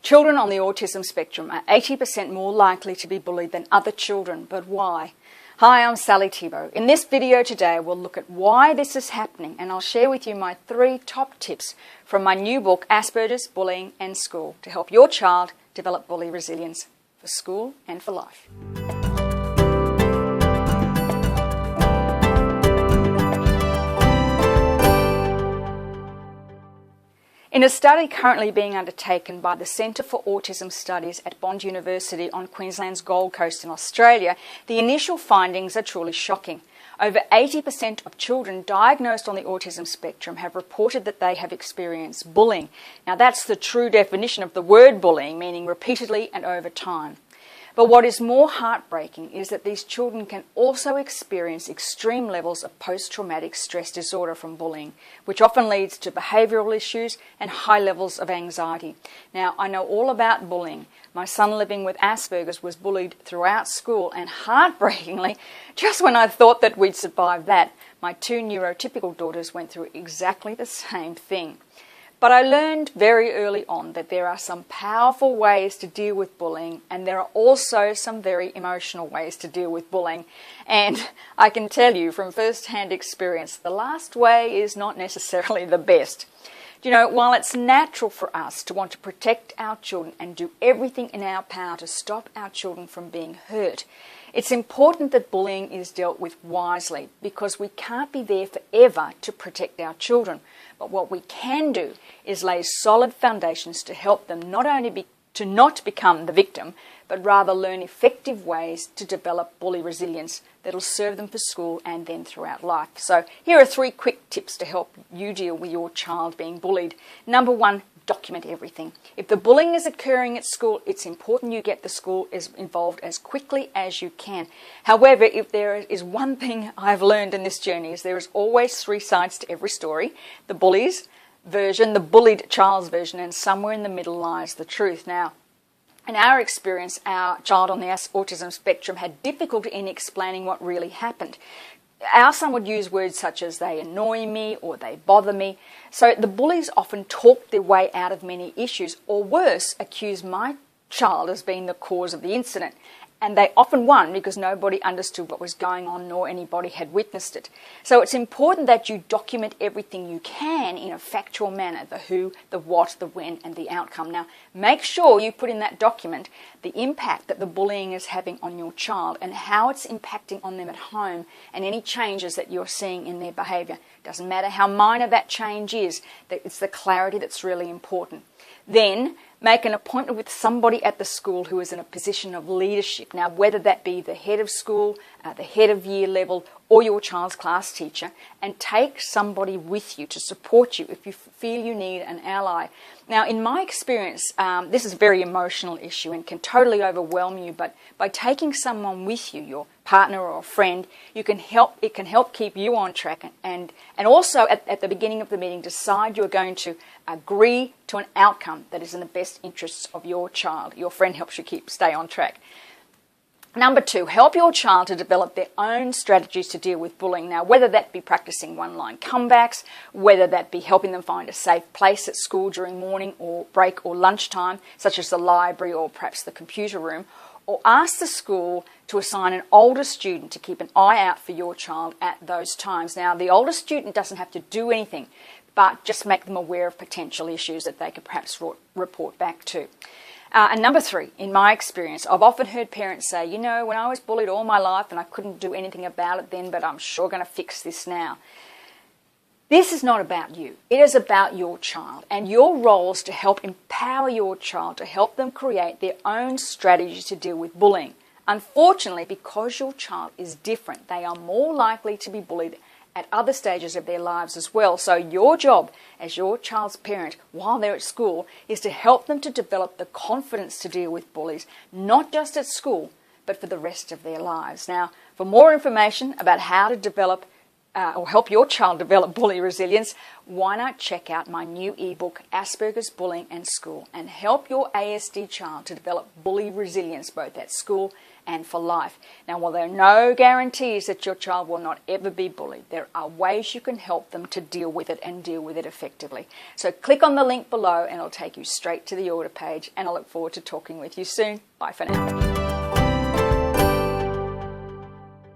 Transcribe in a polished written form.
Children on the autism spectrum are 80% more likely to be bullied than other children, but why? Hi, I'm Sally Thibault. In this video today, we'll look at why this is happening, and I'll share with you my 3 top tips from my new book, Aspergers, Bullying and School, to help your child develop bully resilience for school and for life. In a study currently being undertaken by the Centre for Autism Studies at Bond University on Queensland's Gold Coast in Australia, the initial findings are truly shocking. Over 80% of children diagnosed on the autism spectrum have reported that they have experienced bullying. Now that's the true definition of the word bullying, meaning repeatedly and over time. But what is more heartbreaking is that these children can also experience extreme levels of post-traumatic stress disorder from bullying, which often leads to behavioural issues and high levels of anxiety. Now, I know all about bullying. My son living with Aspergers was bullied throughout school, and heartbreakingly, just when I thought that we'd survived that, my 2 neurotypical daughters went through exactly the same thing. But I learned very early on that there are some powerful ways to deal with bullying, and there are also some very emotional ways to deal with bullying. And I can tell you from first-hand experience, the last way is not necessarily the best. You know, while it's natural for us to want to protect our children and do everything in our power to stop our children from being hurt, it's important that bullying is dealt with wisely, because we can't be there forever to protect our children. But what we can do is lay solid foundations to help them not only to not become the victim, but rather learn effective ways to develop bully resilience that'll serve them for school and then throughout life. So here are 3 quick tips to help you deal with your child being bullied. Number 1, document everything. If the bullying is occurring at school, it's important you get the school involved as quickly as you can. However, if there is one thing I've learned in this journey, is there is always 3 sides to every story. The bully's version, the bullied child's version, and somewhere in the middle lies the truth. Now, in our experience, our child on the autism spectrum had difficulty in explaining what really happened. Our son would use words such as "they annoy me" or "they bother me." So the bullies often talked their way out of many issues, or worse, accused my child as being the cause of the incident. And they often won because nobody understood what was going on, nor anybody had witnessed it. So it's important that you document everything you can in a factual manner: the who, the what, the when, and the outcome. Now, make sure you put in that document the impact that the bullying is having on your child and how it's impacting on them at home, and any changes that you're seeing in their behaviour. Doesn't matter how minor that change is, it's the clarity that's really important. Then, make an appointment with somebody at the school who is in a position of leadership. Now, whether that be the head of school, the head of year level, or your child's class teacher, and take somebody with you to support you if you feel you need an ally. Now, in my experience, this is a very emotional issue and can totally overwhelm you, but by taking someone with you, your partner or a friend, it can help keep you on track, and also at the beginning of the meeting, decide you're going to agree to an outcome that is in the best interests of your child. Your friend helps you stay on track. Number 2, help your child to develop their own strategies to deal with bullying. Now, whether that be practicing one-line comebacks, whether that be helping them find a safe place at school during morning or break or lunchtime, such as the library or perhaps the computer room, or ask the school to assign an older student to keep an eye out for your child at those times. Now, the older student doesn't have to do anything, but just make them aware of potential issues that they could perhaps report back to. And number 3, in my experience, I've often heard parents say, you know, when I was bullied all my life and I couldn't do anything about it then, but I'm sure going to fix this now. This is not about you. It is about your child, and your role is to help empower your child, to help them create their own strategies to deal with bullying. Unfortunately, because your child is different, they are more likely to be bullied at other stages of their lives as well. So your job as your child's parent while they're at school is to help them to develop the confidence to deal with bullies, not just at school, but for the rest of their lives. Now, for more information about how to develop or help your child develop bully resilience, why not check out my new ebook, Aspergers, Bullying and School, and help your ASD child to develop bully resilience both at school and for life. Now, while there are no guarantees that your child will not ever be bullied, there are ways you can help them to deal with it and deal with it effectively. So click on the link below and it'll take you straight to the order page, and I look forward to talking with you soon. Bye for now.